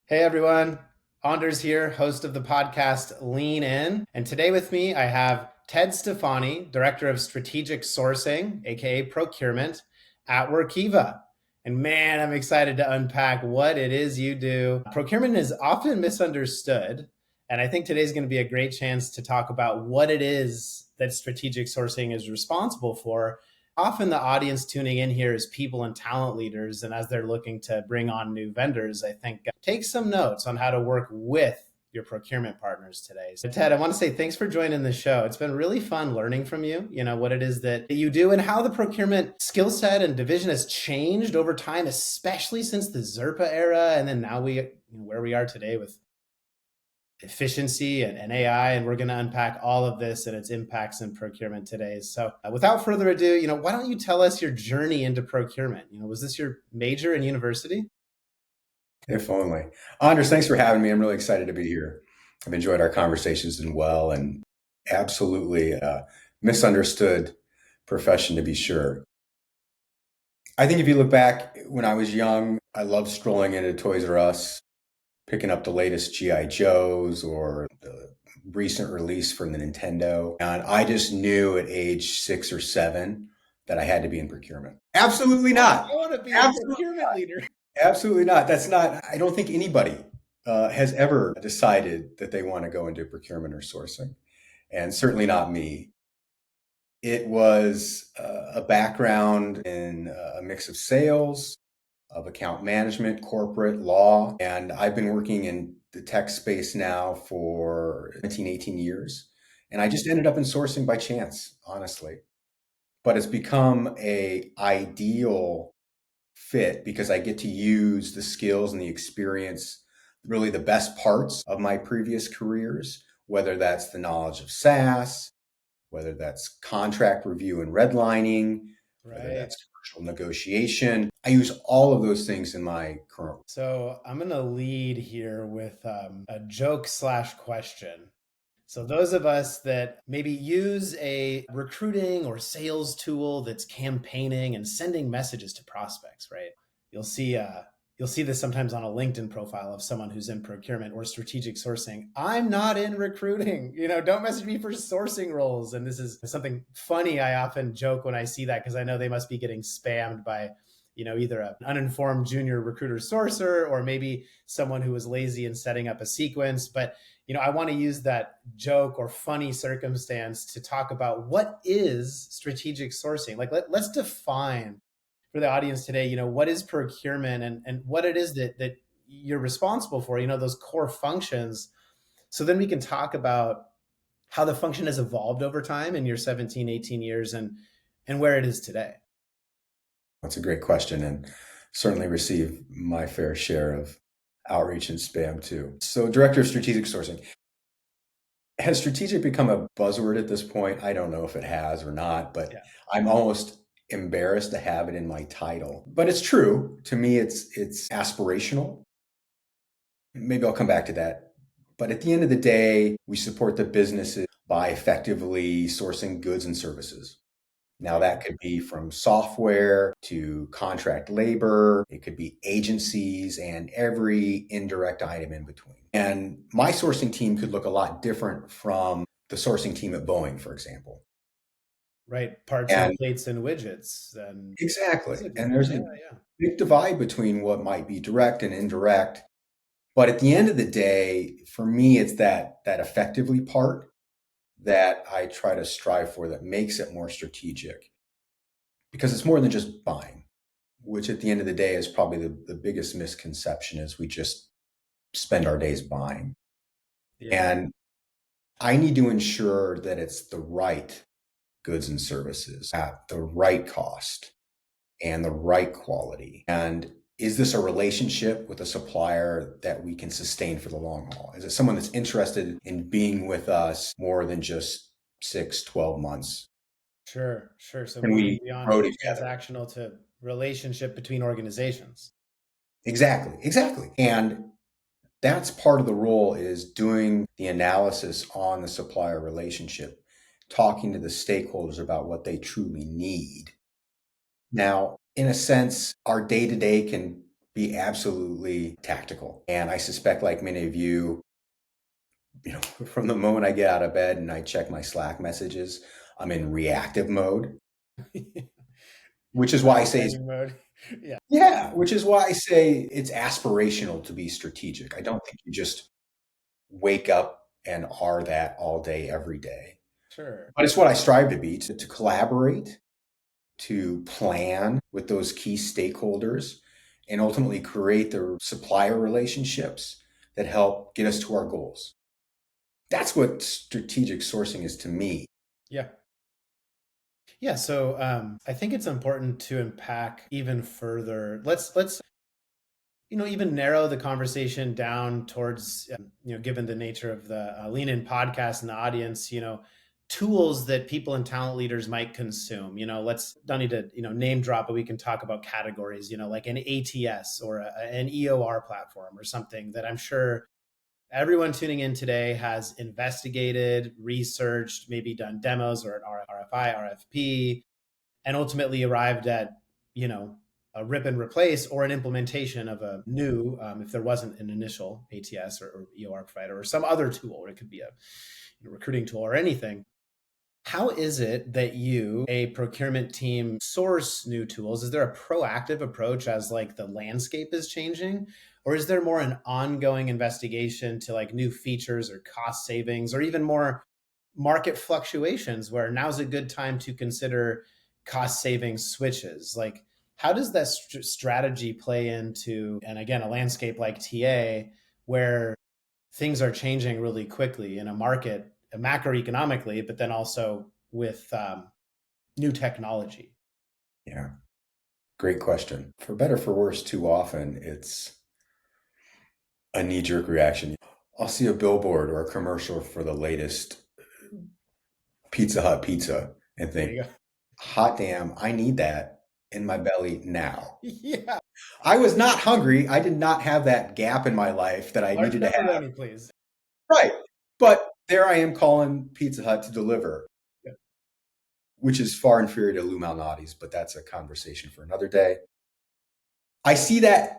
Hey everyone, Anders here, host of the podcast Lean In. And today with me, I have Ted Stephany, Director of Strategic Sourcing, aka Procurement, at Workiva. And man, I'm excited to unpack what it is you do. Procurement is often misunderstood. And I think today's going to be a great chance to talk about what it is that strategic sourcing is responsible for. Often the audience tuning in here is people and talent leaders. And as they're looking to bring on new vendors, I think take some notes on how to work with your procurement partners today. So Ted, I want to say thanks for joining the show. It's been really fun learning from you, what it is that you do and how the procurement skill set and division has changed over time, especially since the Zerpa era. And then now where we are today with efficiency and AI, and we're going to unpack all of this and its impacts in procurement today. So, without further ado, why don't you tell us your journey into procurement? Was this your major in university? If only. Anders, thanks for having me. I'm really excited to be here. I've enjoyed our conversations and well, and absolutely misunderstood profession to be sure. I think if you look back when I was young, I loved strolling into Toys R Us, picking up the latest G.I. Joes or the recent release from the Nintendo. And I just knew at age 6 or 7 that I had to be in procurement. Absolutely not. I want to be a Absolutely. procurement leader. Absolutely not. That's not, I don't think anybody has ever decided that they want to go into procurement or sourcing, and certainly not me. It was a background in a mix of sales, of account management, corporate law, and I've been working in the tech space now for 17, 18 years. And I just ended up in sourcing by chance, honestly. But it's become a ideal fit because I get to use the skills and the experience, really the best parts of my previous careers, whether that's the knowledge of SaaS, whether that's contract review and redlining, whether Right. that's commercial negotiation. I use all of those things in my current. So I'm going to lead here with a joke slash question. So, those of us that maybe use a recruiting or sales tool that's campaigning and sending messages to prospects, right? You'll see, uh, you'll see this sometimes on a LinkedIn profile of someone who's in procurement or strategic sourcing. I'm not in recruiting. Don't message me for sourcing roles. And this is something funny. I often joke when I see that because I know they must be getting spammed by either an uninformed junior recruiter sourcer or maybe someone who was lazy in setting up a sequence. But I want to use that joke or funny circumstance to talk about what is strategic sourcing. Like let's define for the audience today, what is procurement and what it is that you're responsible for, those core functions. So then we can talk about how the function has evolved over time in your 17, 18 years and where it is today. That's a great question, and certainly receive my fair share of outreach and spam too. So, Director of Strategic Sourcing. Has strategic become a buzzword at this point? I don't know if it has or not, but Yeah. I'm almost embarrassed to have it in my title. But it's true. To me, it's aspirational. Maybe I'll come back to that. But at the end of the day, we support the businesses by effectively sourcing goods and services. Now, that could be from software to contract labor, it could be agencies and every indirect item in between. And my sourcing team could look a lot different from the sourcing team at Boeing, for example. Right. Parts and And plates and widgets. And exactly. those are And different. there's Yeah. a Yeah. big divide between what might be direct and indirect. But at the end of the day, for me, it's that effectively part that I try to strive for that makes it more strategic because it's more than just buying, which at the end of the day is probably the biggest misconception is we just spend our days buying. Yeah. And I need to ensure that it's the right goods and services at the right cost and the right quality. And is this a relationship with a supplier that we can sustain for the long haul? Is it someone that's interested in being with us more than just 6, 12 months? Sure, sure. So Can moving we beyond grow together? transactional to relationship between organizations. Exactly, exactly. And that's part of the role is doing the analysis on the supplier relationship, talking to the stakeholders about what they truly need. Now, in a sense, our day to day can be absolutely tactical. And I suspect, like many of you, from the moment I get out of bed and I check my Slack messages, I'm in reactive mode, which is why I say, Firefighting mode. Yeah, yeah, which is why I say it's aspirational to be strategic. I don't think you just wake up and are that all day, every day. sure. But it's what I strive to be, to collaborate, to plan with those key stakeholders, and ultimately create the supplier relationships that help get us to our goals. That's what strategic sourcing is to me. Yeah. Yeah, so I think it's important to unpack even further. Let's even narrow the conversation down towards given the nature of the Lean In podcast and the audience, tools that people and talent leaders might consume. Let's don't need to name drop, but we can talk about categories. Like an ATS or an EOR platform or something that I'm sure everyone tuning in today has investigated, researched, maybe done demos or an RFI, RFP, and ultimately arrived at, a rip and replace or an implementation of a new, if there wasn't an initial ATS or EOR provider or some other tool, or it could be a recruiting tool or anything. How is it that you, a procurement team, source new tools? Is there a proactive approach as like the landscape is changing? Or is there more an ongoing investigation to like new features or cost savings or even more market fluctuations where now's a good time to consider cost saving switches? Like, how does that strategy play into, and again, a landscape like TA where things are changing really quickly in a market, macroeconomically, but then also with new technology? Yeah, great question. For better, for worse, too often it's a knee jerk reaction. I'll see a billboard or a commercial for the latest Pizza Hut pizza and There think, you go. hot damn, I need that in my belly now. Yeah. I was not hungry. I did not have that gap in my life that I Large needed to have. pepperoni, please. Right. But there I am calling Pizza Hut to deliver, Yeah. which is far inferior to Lou Malnati's, but that's a conversation for another day. I see that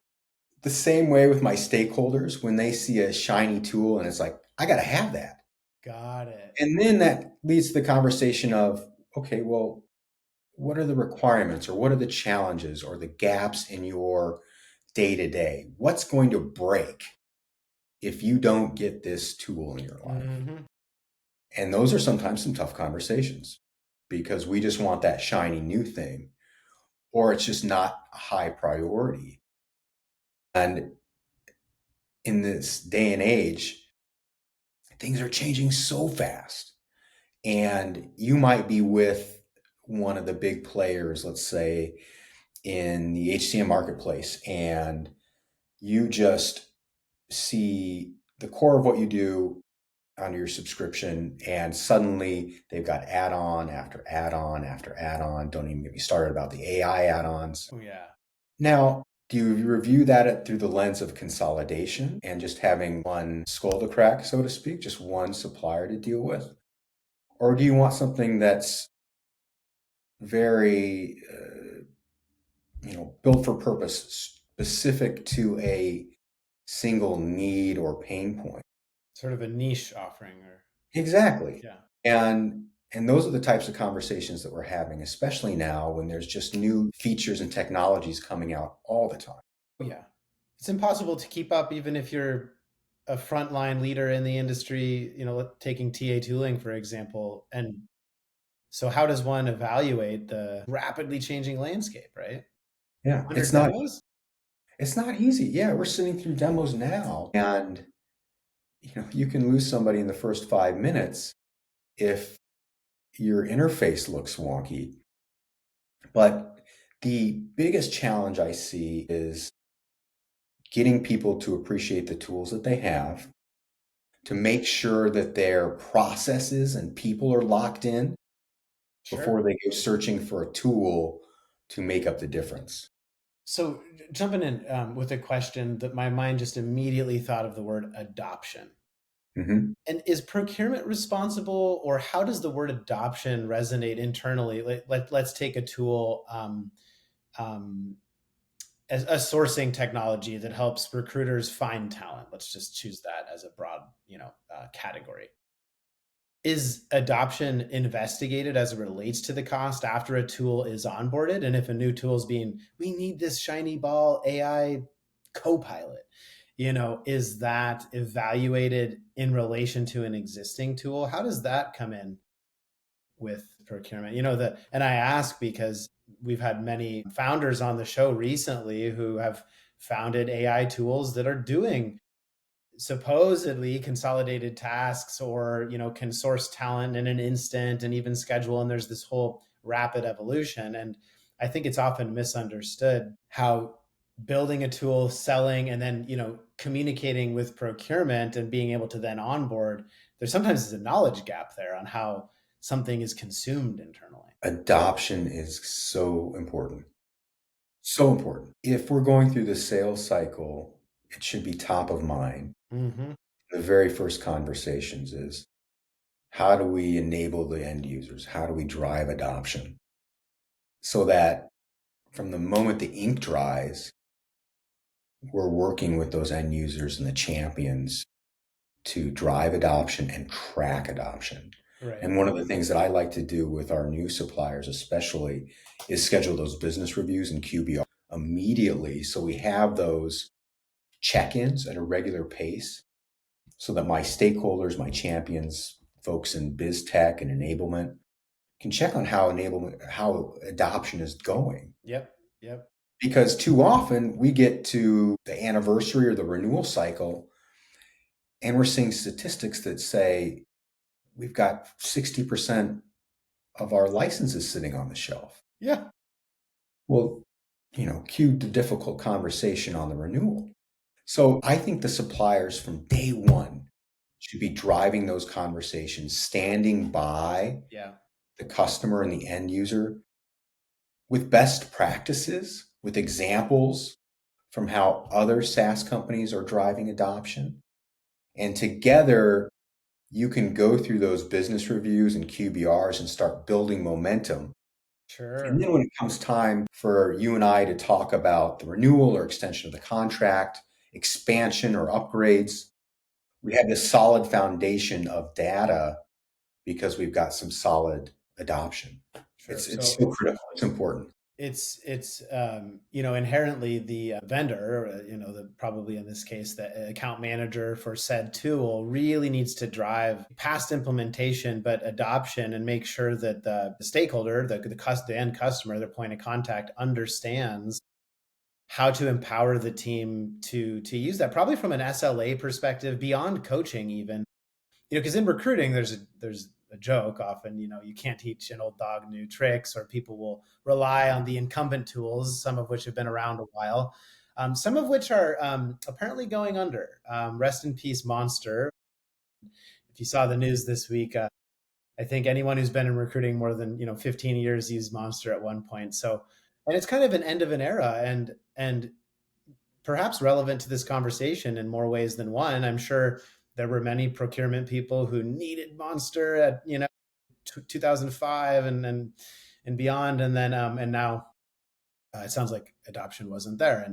the same way with my stakeholders when they see a shiny tool and it's like, I got to have that. Got it. And then that leads to the conversation of, okay, well, what are the requirements or what are the challenges or the gaps in your day to day? What's going to break if you don't get this tool in your life? Mm-hmm. And those are sometimes some tough conversations because we just want that shiny new thing, or it's just not a high priority. And in this day and age, things are changing so fast. And you might be with one of the big players, let's say in the HCM marketplace, and you just see the core of what you do on your subscription, and suddenly they've got add-on after add-on after add-on. Don't even get me started about the AI add-ons. Oh, yeah. Now, do you review that through the lens of consolidation and just having one skull to crack, so to speak, just one supplier to deal with? Or do you want something that's very, built for purpose, specific to a single need or pain point? Sort of a niche offering or, Exactly. yeah. And those are the types of conversations that we're having, especially now when there's just new features and technologies coming out all the time. Oh, yeah. It's impossible to keep up even if you're a frontline leader in the industry, taking TA tooling, for example. And so how does one evaluate the rapidly changing landscape, right? Yeah, 100 demos? it's not easy. Yeah, we're sitting through demos now, and you can lose somebody in the first 5 minutes if your interface looks wonky. But the biggest challenge I see is getting people to appreciate the tools that they have, to make sure that their processes and people are locked in Sure. before they go searching for a tool to make up the difference. So jumping in with a question that my mind just immediately thought of the word adoption. Mm-hmm. And is procurement responsible, or how does the word adoption resonate internally? Let's take a tool. Um, a sourcing technology that helps recruiters find talent. Let's just choose that as a broad, category. Is adoption investigated as it relates to the cost after a tool is onboarded? And if a new tool is we need this shiny ball AI co-pilot, is that evaluated in relation to an existing tool? How does that come in with procurement? And I ask because we've had many founders on the show recently who have founded AI tools that are doing supposedly consolidated tasks, or can source talent in an instant and even schedule, and there's this whole rapid evolution. And I think it's often misunderstood how building a tool, selling, and then communicating with procurement and being able to then onboard, there's sometimes a knowledge gap there on how something is consumed internally. Adoption is so important. So important. If we're going through the sales cycle, it should be top of mind. Mm-hmm. The very first conversations is, how do we enable the end users? How do we drive adoption? So that from the moment the ink dries, we're working with those end users and the champions to drive adoption and track adoption. Right. And one of the things that I like to do with our new suppliers, especially, is schedule those business reviews and QBR immediately. So we have those check-ins at a regular pace so that my stakeholders, my champions, folks in biz tech and enablement can check on how adoption is going. Yep. Because too often we get to the anniversary or the renewal cycle and we're seeing statistics that say we've got 60% of our licenses sitting on the shelf. Yeah. Well, cue the difficult conversation on the renewal. So I think the suppliers from day one should be driving those conversations, standing by the customer and the end user with best practices, with examples from how other SaaS companies are driving adoption. And together, you can go through those business reviews and QBRs and start building momentum. Sure. And then when it comes time for you and I to talk about the renewal or extension of the contract, expansion or upgrades, we have this solid foundation of data because we've got some solid adoption. Sure. It's so critical. It's important. It's inherently the vendor, probably in this case the account manager for said tool, really needs to drive past implementation but adoption, and make sure that the stakeholder, the end customer, their point of contact, understands how to empower the team to use that, probably from an SLA perspective, beyond coaching even. Because in recruiting there's a joke often, you can't teach an old dog new tricks, or people will rely on the incumbent tools, some of which have been around a while, some of which are apparently going under. Rest in peace, Monster. If you saw the news this week, I think anyone who's been in recruiting more than 15 years used Monster at one point. So, and it's kind of an end of an era, and perhaps relevant to this conversation in more ways than one. I'm sure there were many procurement people who needed Monster at 2005 and beyond, and then and now it sounds like adoption wasn't there,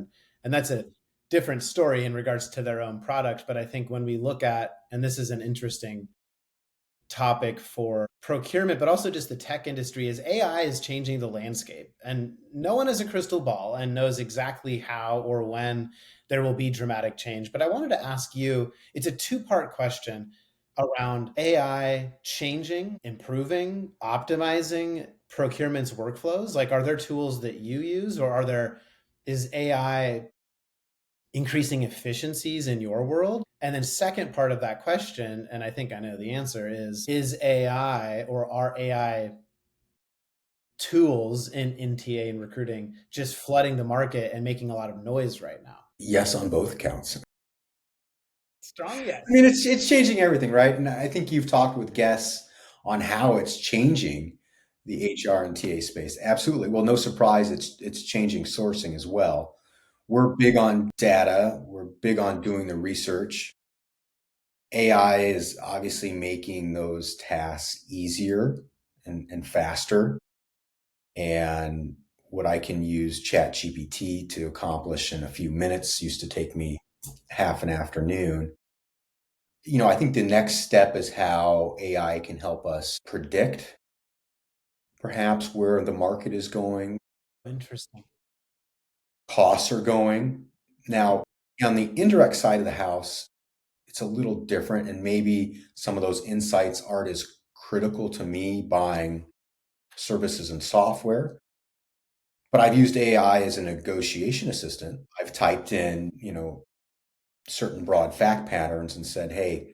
and that's a different story in regards to their own product. But I think when we look at, and this is an interesting topic for procurement, but also just the tech industry, is AI is changing the landscape, and no one has a crystal ball and knows exactly how or when there will be dramatic change. But I wanted to ask you, it's a two-part question around AI changing, improving, optimizing procurement's workflows. Like, are there tools that you use, or is AI increasing efficiencies in your world? And then second part of that question, and I think I know the answer, is AI, or are AI tools in TA and recruiting just flooding the market and making a lot of noise right now? Yes, on both accounts. Strong yes. I mean, it's changing everything, right? And I think you've talked with guests on how it's changing the HR and TA space. Absolutely. Well, no surprise, it's changing sourcing as well. We're big on data. We're big on doing the research. AI is obviously making those tasks easier and faster. And what I can use ChatGPT to accomplish in a few minutes used to take me half an afternoon. I think the next step is how AI can help us predict perhaps where the market is going, Interesting. costs are going. Now, on the indirect side of the house, it's a little different, and maybe some of those insights aren't as critical to me buying services and software. But I've used AI as a negotiation assistant. I've typed in, certain broad fact patterns and said, hey,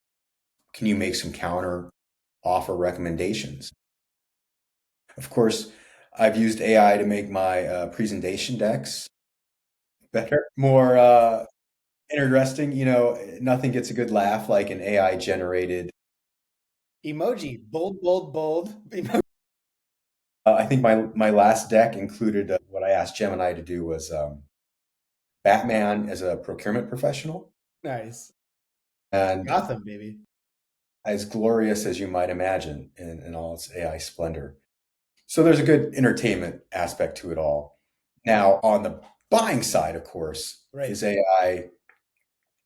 can you make some counter offer recommendations? Of course, I've used AI to make my presentation decks better, more interesting. Nothing gets a good laugh like an AI generated. Emoji, bold, bold, bold. I think my last deck included what I asked Gemini to do was Batman as a procurement professional Nice. and Gotham, baby. as glorious as you might imagine in all its AI splendor. So there's a good entertainment aspect to it all. Now, on the buying side, of course, Right. is AI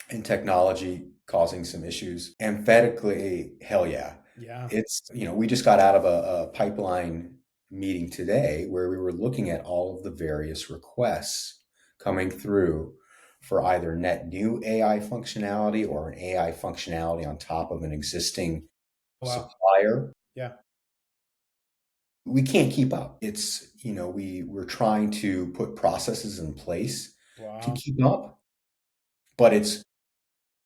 and technology causing some issues? Emphatically, hell yeah. Yeah. We just got out of a pipeline meeting today where we were looking at all of the various requests coming through for either net new AI functionality or an AI functionality on top of an existing Wow. supplier. Yeah. We can't keep up. We're trying to put processes in place to Wow. keep up, but it's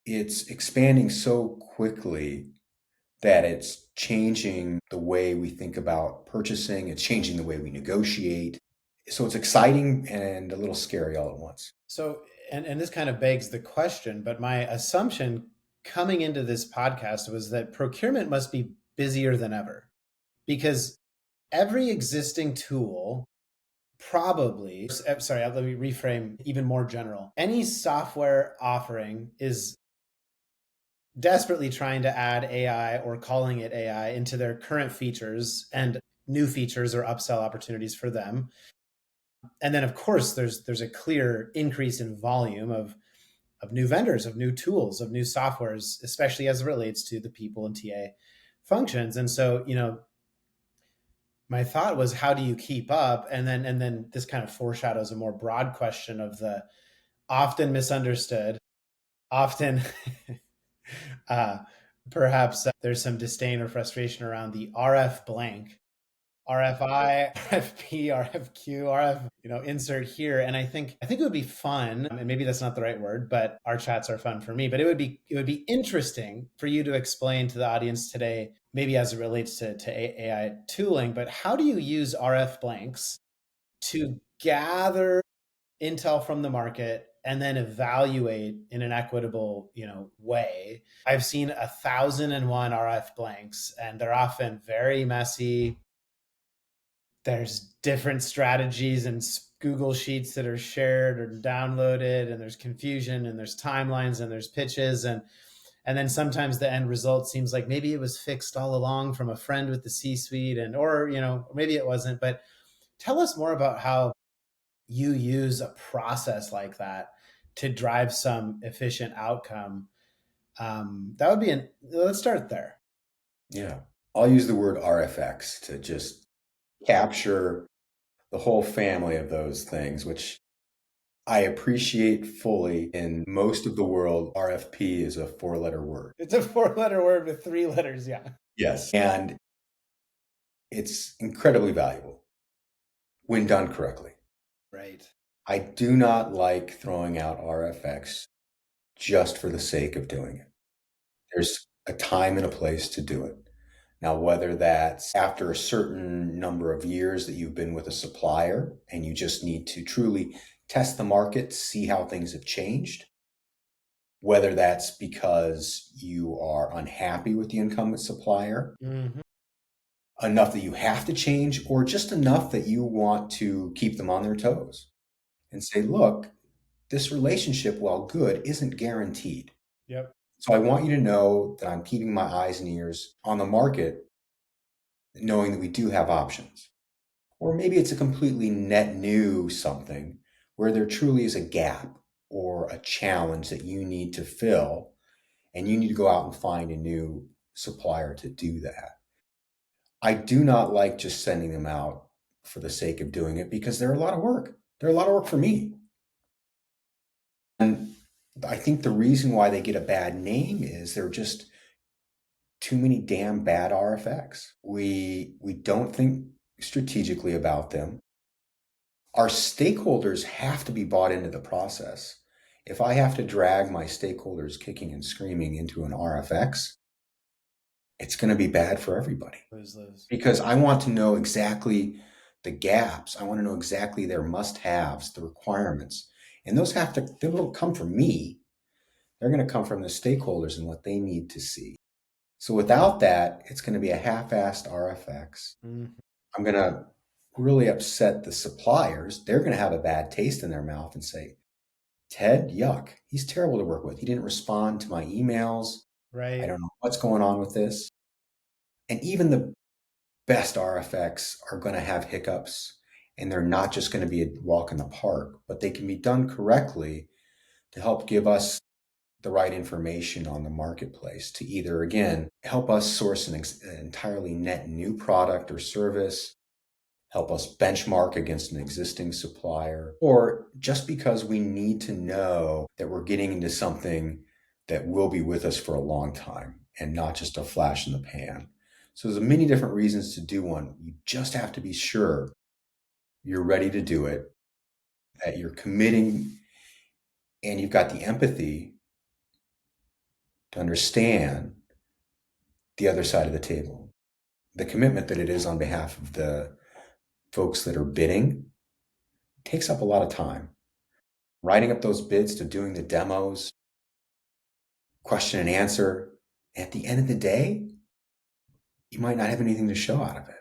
expanding so quickly that it's changing the way we think about purchasing. It's changing the way we negotiate. So it's exciting and a little scary all at once. So, and this kind of begs the question, but my assumption coming into this podcast was that procurement must be busier than ever because every existing tool probably, sorry, let me reframe even more general. Any software offering is desperately trying to add AI or calling it AI into their current features and new features or upsell opportunities for them. And then of course there's a clear increase in volume of new vendors, of new tools, of new softwares, especially as it relates to the people and TA functions. And so, my thought was, how do you keep up? And then this kind of foreshadows a more broad question of the often misunderstood, often uh, perhaps there's some disdain or frustration around the RF blank, RFI, RFP, RFQ, RF, insert here. And I think it would be fun, and maybe that's not the right word, but our chats are fun for me. But it would be interesting for you to explain to the audience today, maybe as it relates to AI tooling, but how do you use RF blanks to gather intel from the market and then evaluate in an equitable, way? I've seen 1,001 RF blanks, and they're often very messy. There's different strategies and Google Sheets that are shared or downloaded, and there's confusion, and there's timelines, and there's pitches, and then sometimes the end result seems like maybe it was fixed all along from a friend with the C-suite, and or maybe it wasn't. But tell us more about how you use a process like that to drive some efficient outcome. That would be let's start there. Yeah. I'll use the word RFX to just capture the whole family of those things, which I appreciate fully. In most of the world, RFP is a four-letter word. It's a 4-letter word with 3 letters. Yeah. Yes. And it's incredibly valuable when done correctly. Right. I do not like throwing out RFX just for the sake of doing it. There's a time and a place to do it. Now, whether that's after a certain number of years that you've been with a supplier and you just need to truly test the market, see how things have changed, whether that's because you are unhappy with the incumbent supplier, Mm-hmm. enough that you have to change, or just enough that you want to keep them on their toes and say, look, this relationship, while good, isn't guaranteed. Yep. So I want you to know that I'm keeping my eyes and ears on the market, knowing that we do have options. Or maybe it's a completely net new something where there truly is a gap or a challenge that you need to fill, and you need to go out and find a new supplier to do that. I do not like just sending them out for the sake of doing it because they're a lot of work. They're a lot of work for me. And I think the reason why they get a bad name is they're just too many damn bad RFX. We don't think strategically about them. Our stakeholders have to be bought into the process. If I have to drag my stakeholders kicking and screaming into an RFX, it's going to be bad for everybody. Lose, lose. Because I want to know exactly the gaps. I want to know exactly their must-haves, the requirements. And those have to, they don't come from me. They're going to come from the stakeholders and what they need to see. So without that, it's going to be a half-assed RFX. Mhm. I'm going to really upset the suppliers. They're going to have a bad taste in their mouth and say, Ted, yuck, he's terrible to work with. He didn't respond to my emails. I Right. don't know what's going on with this. And even the best RFX are going to have hiccups, and they're not just going to be a walk in the park, but they can be done correctly to help give us the right information on the marketplace to either, again, help us source an entirely net new product or service, help us benchmark against an existing supplier, or just because we need to know that we're getting into something that will be with us for a long time and not just a flash in the pan. So there's many different reasons to do one. You just have to be sure you're ready to do it, that you're committing, and you've got the empathy to understand the other side of the table. The commitment that it is on behalf of the folks that are bidding takes up a lot of time. Writing up those bids to doing the demos, question and answer. At the end of the day, you might not have anything to show out of it.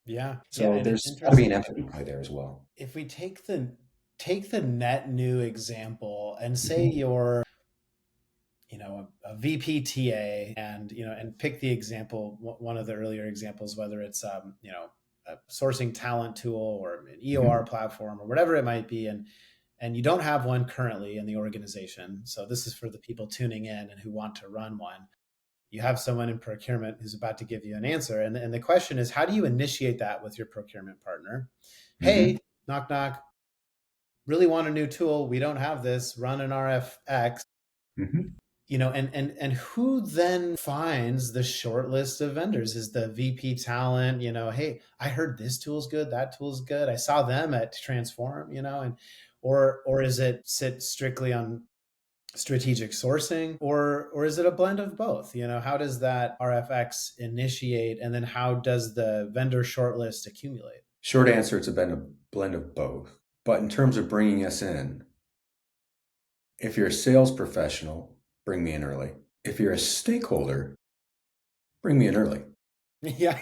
Yeah. Yeah. So And it's there's got to be interesting. an empathy play there as well. If we take the net new example and say Mhm. you're, a VPTA, and, and pick the example, one of the earlier examples, whether it's, a sourcing talent tool or an EOR Mhm. platform or whatever it might be. And you don't have one currently in the organization. So this is for the people tuning in and who want to run one. You have someone in procurement who's about to give you an answer. And the question is, how do you initiate that with your procurement partner? Mhm. Hey, knock, knock, really want a new tool. We don't have this. Run an RFX. Mhm. And who then finds the short list of vendors? Is the VP talent, hey, I heard this tool's good, that tool's good. I saw them at Transform, and or is it sit strictly on strategic sourcing, or is it a blend of both? How does that RFX initiate, and then how does the vendor shortlist accumulate? Short answer, it's a blend of both. But in terms of bringing us in, if you're a sales professional, bring me in early. If you're a stakeholder, bring me in early. Yeah.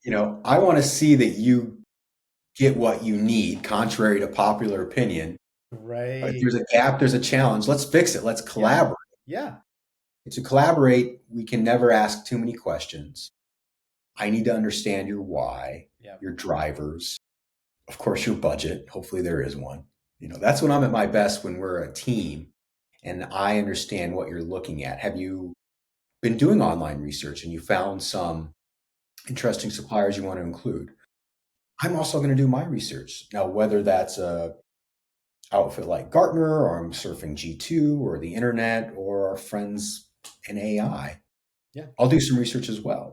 I want to see that you get what you need, contrary to popular opinion. If Right. there's a gap, there's a challenge. Let's fix it. Let's Yeah. collaborate. Yeah. To collaborate, we can never ask too many questions. I need to understand your why, Yeah. your drivers, of course, your budget. Hopefully, there is one. That's when I'm at my best, when we're a team and I understand what you're looking at. Have you been doing online research and you found some interesting suppliers you want to include? I'm also going to do my research. Now, whether that's a outfit like Gartner, or I'm surfing G2 or the internet or our friends in AI, Yeah. I'll do some research as well.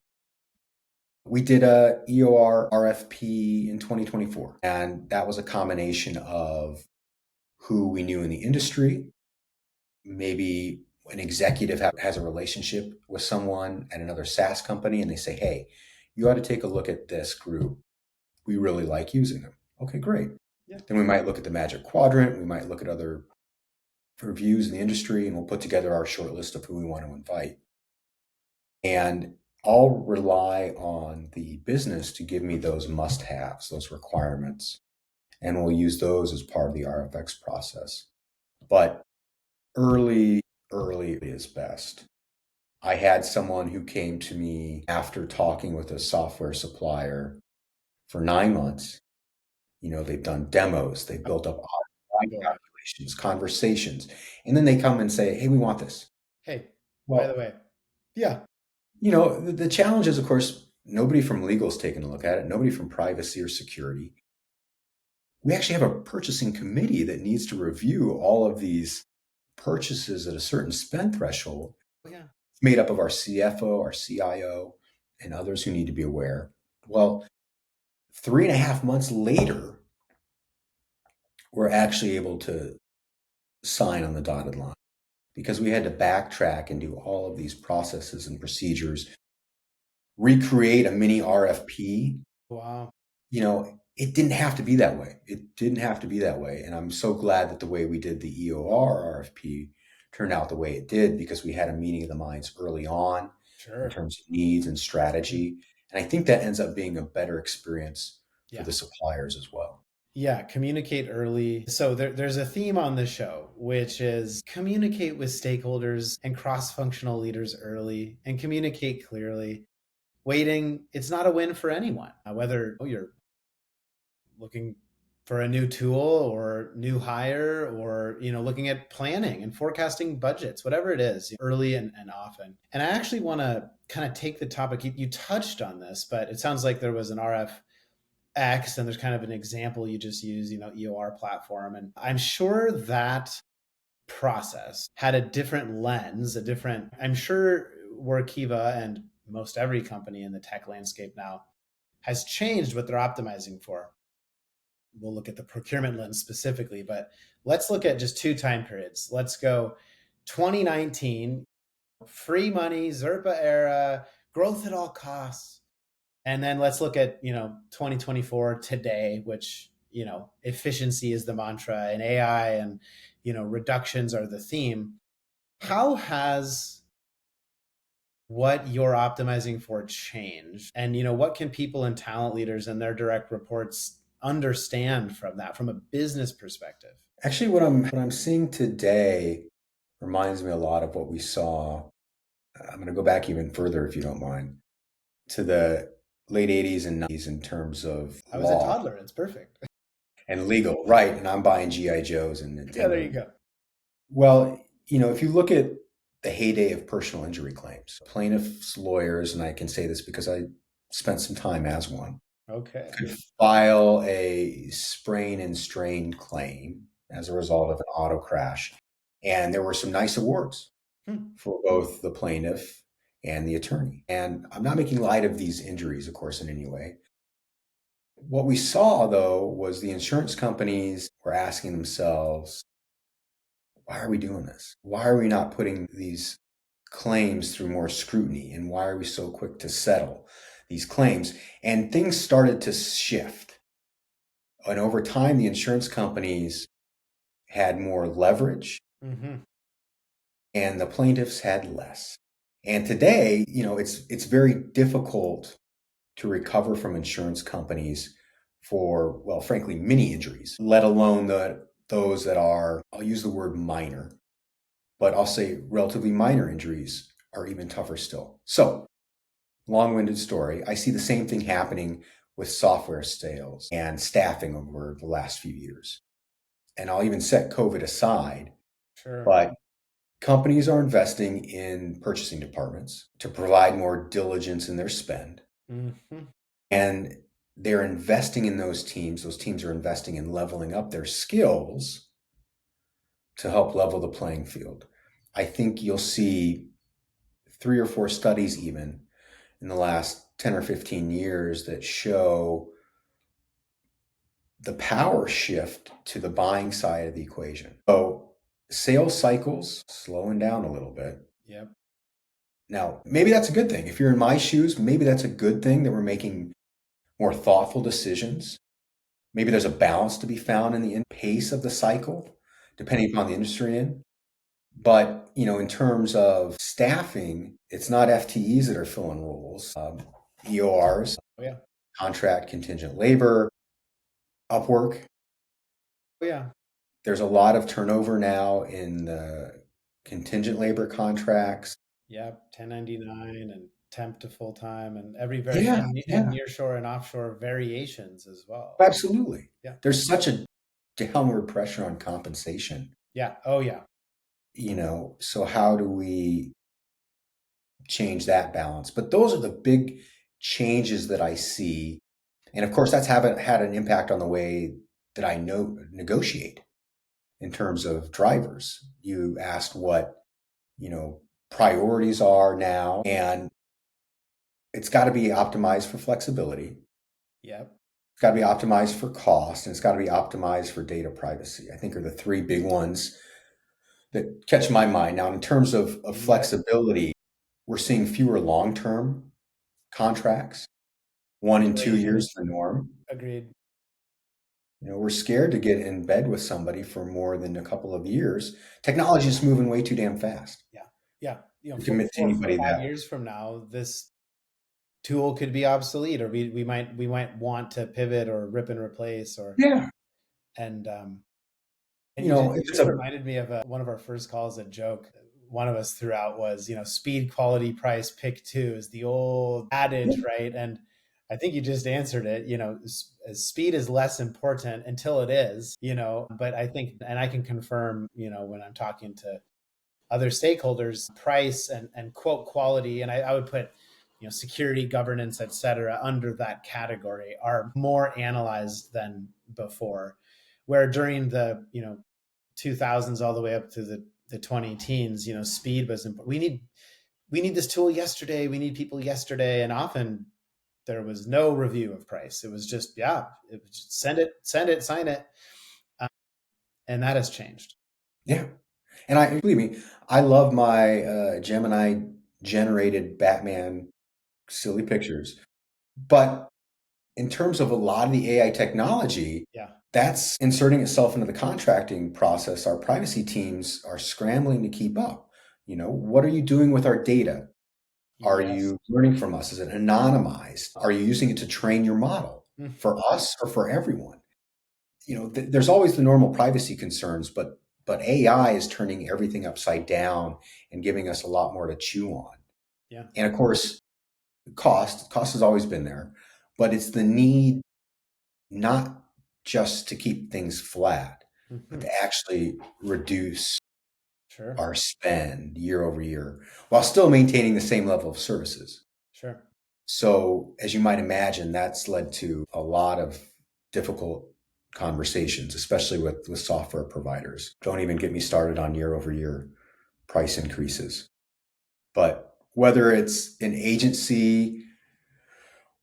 We did a EOR RFP in 2024, and that was a combination of who we knew in the industry, maybe an executive has a relationship with someone at another SaaS company, and they say, hey, you ought to take a look at this group. We really like using them. Okay, great. Yeah. Then we might look at the Magic Quadrant. We might look at other reviews in the industry, and we'll put together our short list of who we want to invite. And I'll rely on the business to give me those must-haves, those requirements, and we'll use those as part of the RFX process. But early, early is best. I had someone who came to me after talking with a software supplier for 9 months. They've done demos, they've built up Boy. calculations, conversations, and then they come and say, hey, we want this. Hey, by the Well, way, yeah. the challenge is, of course, nobody from legal's taken a look at it, nobody from privacy or security. We actually have a purchasing committee that needs to review all of these purchases at a certain spend threshold. Oh, yeah. It's made up of our CFO, our CIO, and others who need to be aware. Well, 3.5 months later, we're actually able to sign on the dotted line because we had to backtrack and do all of these processes and procedures, recreate a mini RFP. Wow. It didn't have to be that way. It didn't have to be that way. And I'm so glad that the way we did the EOR RFP turned out the way it did because we had a meeting of the minds early on in Sure. terms of needs and strategy. And I think that ends up being a better experience for Yeah. the suppliers as well. Yeah, communicate early. So there's a theme on the show, which is communicate with stakeholders and cross-functional leaders early and communicate clearly. Waiting, it's not a win for anyone, whether you're looking for a new tool or new hire or looking at planning and forecasting budgets, whatever it is, early and often. And I actually want to kind of take the topic, you touched on this, but it sounds like there was an RFX and there's kind of an example you just used, EOR platform. And I'm sure that process had a different lens, I'm sure Workiva and most every company in the tech landscape now has changed what they're optimizing for. We'll look at the procurement lens specifically, but let's look at just two time periods. Let's go 2019, free money, Zerpa era, growth at all costs. And then let's look at, 2024 today, which, efficiency is the mantra and AI and, reductions are the theme. How has what you're optimizing for changed? And, what can people and talent leaders and their direct reports understand from that, from a business perspective? Actually, what I'm seeing today reminds me a lot of what we saw. I'm going to go back even further, if you don't mind, to the late 80s and 90s in terms of I was a law toddler. It's perfect. and legal, right? And I'm buying GI Joes and Yeah, there you Nintendo. go. Well, if you look at the heyday of personal injury claims, plaintiffs' lawyers, and I can say this because I spent some time as one, Okay. could file a sprain and strain claim as a result of an auto crash. And there were some nice awards Hmm. for both the plaintiff and the attorney. And I'm not making light of these injuries, of course, in any way. What we saw, though, was the insurance companies were asking themselves, why are we doing this? Why are we not putting these claims through more scrutiny? And why are we so quick to settle these claims? And things started to shift. And over time, the insurance companies had more leverage Mm-hmm. and the plaintiffs had less. And today, it's very difficult to recover from insurance companies for, well, frankly, many injuries, let alone those that are, I'll use the word minor, but I'll say relatively minor injuries are even tougher still. So, long-winded story. I see the same thing happening with software sales and staffing over the last few years. And I'll even set COVID aside, Sure. but companies are investing in purchasing departments to provide more diligence in their spend. Mm-hmm. And they're investing in those teams. Those teams are investing in leveling up their skills to help level the playing field. I think you'll see 3 or 4 studies even in the last 10 or 15 years that show the power shift to the buying side of the equation. So sales cycles slowing down a little bit. Yep. Now, maybe that's a good thing. If you're in my shoes, maybe that's a good thing that we're making more thoughtful decisions. Maybe there's a balance to be found in the pace of the cycle, depending upon the industry in. But, in terms of staffing, it's not FTEs that are filling roles. EORs, Oh, yeah. contract contingent labor, Upwork. Oh, yeah. There's a lot of turnover now in the contingent labor contracts. Yep. 1099 and temp to full time, and every very Yeah, and yeah, nearshore and offshore variations as well. absolutely. Yeah. There's such a downward pressure on compensation, Yeah. Oh yeah. so how do we change that balance? But those are the big changes that I see. And of course, that's haven't had an impact on the way that I know negotiate in terms of drivers. You asked what, you know, priorities are now, and it's got to be optimized for flexibility. Yep. It's got to be optimized for cost, and it's got to be optimized for data privacy. I think are the three big ones that catch my mind. Now, in terms of Yep. flexibility, we're seeing fewer long-term contracts. 1 and 2 years Duration. the norm. Agreed. We're scared to get in bed with somebody for more than a couple of years. Technology is moving way too damn fast Yeah. Yeah. to commit to For anybody 5 years from now, this tool could be obsolete, or we might want to pivot or rip and replace, or yeah. and If you it's just a reminded me of one of our first calls. A joke one of us threw out was, speed, quality, price, pick two is the old adage, right? And I think you just answered it. Speed is less important until it is. But I think, and I can confirm, when I'm talking to other stakeholders, price and quote quality, and I would put security, governance, et cetera, under that category, are more analyzed than before. Where during the 2000s all the way up to the 20 teens, speed was important. We need this tool yesterday. We need people yesterday, and often there was no review of price. It was just, yeah, it was just send it, sign it, um, and that has changed. yeah. And I believe me, I love my Gemini generated Batman silly pictures. But in terms of a lot of the AI technology, Yeah. that's inserting itself into the contracting process. Our privacy teams are scrambling to keep up. What are you doing with our data? Are Yes. you learning from us? Is it anonymized? Are you using it to train your model Mm. for us or for everyone? There's always the normal privacy concerns, but AI is turning everything upside down and giving us a lot more to chew on. Yeah. And of course, cost has always been there, but it's the need not just to keep things flat, but Hmm. to actually reduce Sure. our spend year over year while still maintaining the same level of services. Sure. So, as you might imagine, that's led to a lot of difficult conversations, especially with software providers. Don't even get me started on year over year price increases. But whether it's an agency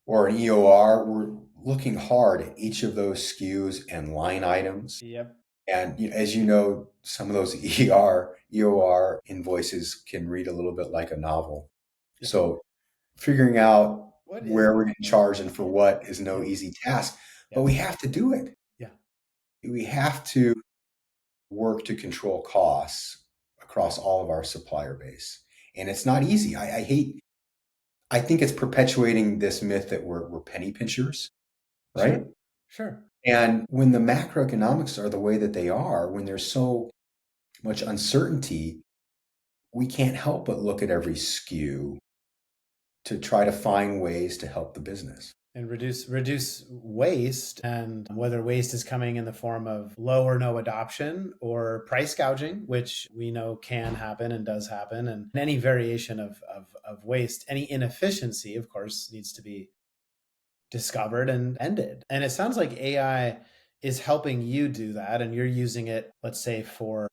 or an EOR, we're looking hard at each of those SKUs and line items. Yep. And as you know, some of those EOR invoices can read a little bit like a novel. Yeah. So figuring out What is where we're this going to thing? charge and for what is no Yep. easy task, but Yep. we have to do it. Yeah. We have to work to control costs across all of our supplier base. And it's not easy. I think it's perpetuating this myth that we're penny pinchers, right? Sure. Sure. And when the macroeconomics are the way that they are, when there's so much uncertainty, we can't help but look at every SKU to try to find ways to help the business. And reduce waste, and whether waste is coming in the form of low or no adoption or price gouging, which we know can happen and does happen, and any variation of waste, any inefficiency, of course, needs to be discovered and ended. And it sounds like AI is helping you do that, and you're using it, let's say, for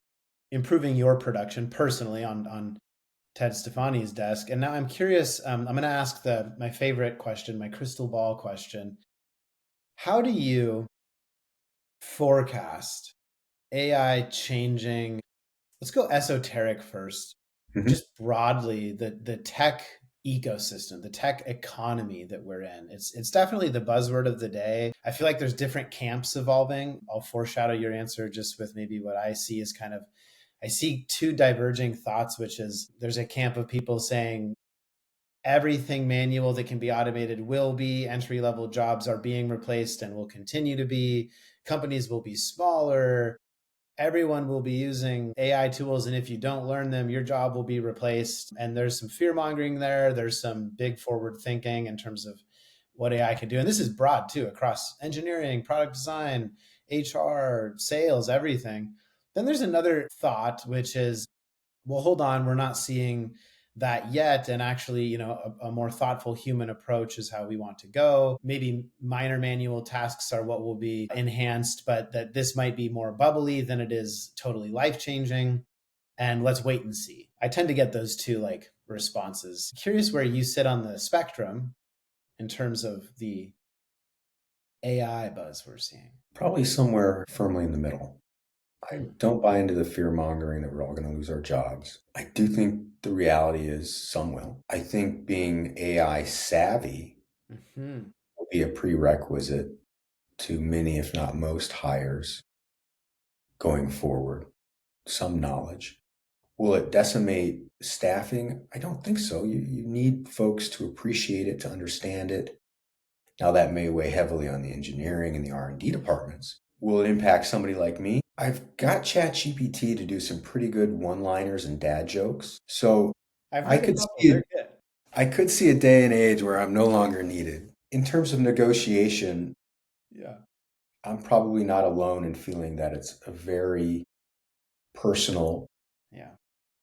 improving your production personally on Ted Stephany's desk. And now I'm curious. I'm going to ask my favorite question, my crystal ball question. How do you forecast AI changing? Let's go esoteric first. Mhm. Just broadly, the tech ecosystem, the tech economy that we're in. It's definitely the buzzword of the day. I feel like there's different camps evolving. I'll foreshadow your answer just with maybe what I see as kind of, I see two diverging thoughts, which is there's a camp of people saying everything manual that can be automated will be, entry level jobs are being replaced and will continue to be, companies will be smaller, everyone will be using AI tools. And if you don't learn them, your job will be replaced. And there's some fear mongering there. There's some big forward thinking in terms of what AI can do. And this is broad too, across engineering, product design, HR, sales, everything. Then there's another thought, which is, well, hold on, we're not seeing that yet. And actually, a more thoughtful human approach is how we want to go. Maybe minor manual tasks are what will be enhanced, but that this might be more bubbly than it is totally life changing. And let's wait and see. I tend to get those two like responses. Curious where you sit on the spectrum in terms of the AI buzz we're seeing. Probably somewhere firmly in the middle. I Hmm. don't buy into the fear mongering that we're all going to lose our jobs. I do think the reality is some will. I think being AI savvy Mhm. will be a prerequisite to many, if not most, hires going forward. Some knowledge. Will it decimate staffing? I don't think so. You need folks to appreciate it, to understand it. Now that may weigh heavily on the engineering and the R&D departments. Will it impact somebody like me? I've got ChatGPT to do some pretty good one-liners and dad jokes. So I've I heard a could couple. see They're it, good. I could see a day and age where I'm no longer needed. In terms of negotiation, Yeah. I'm probably not alone in feeling that it's a very personal Yeah.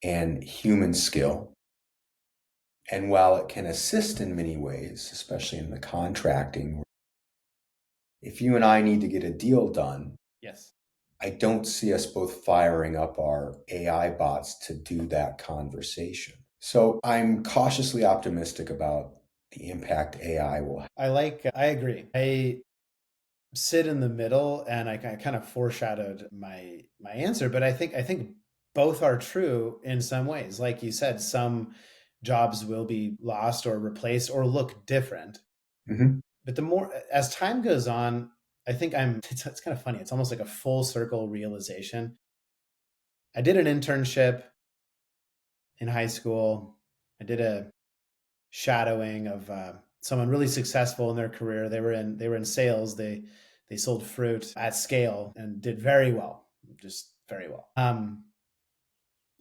and human skill. And while it can assist in many ways, especially in the contracting, if you and I need to get a deal done, Yes. I don't see us both firing up our AI bots to do that conversation. So I'm cautiously optimistic about the impact AI will have. I agree. I sit in the middle and I kind of foreshadowed my answer, but I think both are true in some ways. Like you said, some jobs will be lost or replaced or look different. Mhm. But the more as time goes on, I think it's kind of funny. It's almost like a full circle realization. I did an internship in high school. I did a shadowing of someone really successful in their career. They were in sales. They sold fruit at scale and did very well, just very well.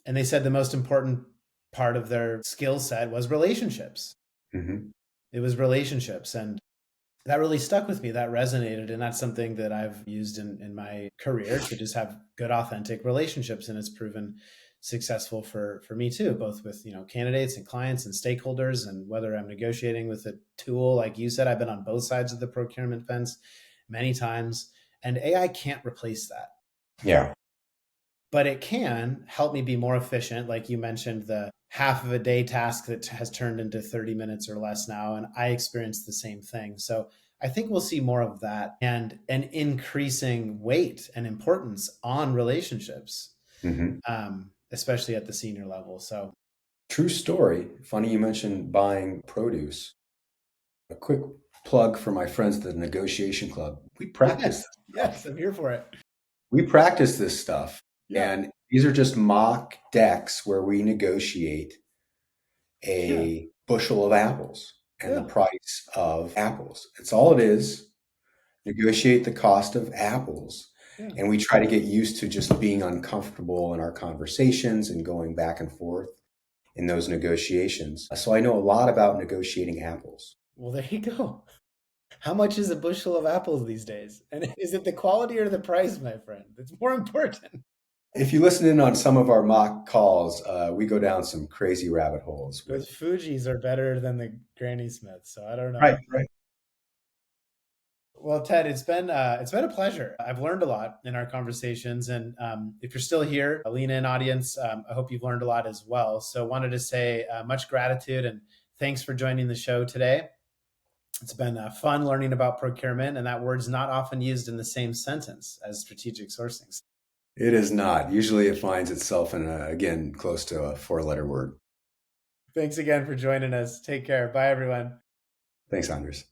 And they said the most important part of their skill set was relationships. Mhm. It was relationships, and that really stuck with me. That resonated, and that's something that I've used in my career to just have good, authentic relationships, and it's proven successful for me too, both with candidates and clients and stakeholders, and whether I'm negotiating with a tool like you said. I've been on both sides of the procurement fence many times, and AI can't replace that, Yeah. but it can help me be more efficient. Like you mentioned, the half of a day task that has turned into 30 minutes or less now. And I experienced the same thing. So I think we'll see more of that and an increasing weight and importance on relationships, Mhm. especially at the senior level. So, True story. Funny you mentioned buying produce. A quick plug for my friends at the negotiation club. We practice yes, this yes, stuff. I'm here for it. We practice this stuff. Yeah, And these are just mock decks where we negotiate yeah, a bushel of apples and the yeah, price of apples. It's all it is. Negotiate the cost of apples. yeah. And we try to get used to just being uncomfortable in our conversations and going back and forth in those negotiations. So I know a lot about negotiating apples. Well, there you go. How much is a bushel of apples these days? And is it the quality or the price, my friend? It's more important. If you listen in on some of our mock calls, we go down some crazy rabbit holes with. Those Fuji's are better than the Granny Smiths, so I don't know. Right, right. Well, Ted, it's been a pleasure. I've learned a lot in our conversations, and if you're still here, a lean in audience, I hope you've learned a lot as well. So, wanted to say much gratitude and thanks for joining the show today. It's been fun learning about procurement, and that word's not often used in the same sentence as strategic sourcing. It is not. Usually it finds itself in, again, close to a four-letter word. Thanks again for joining us. Take care. Bye, everyone. Thanks, Anders.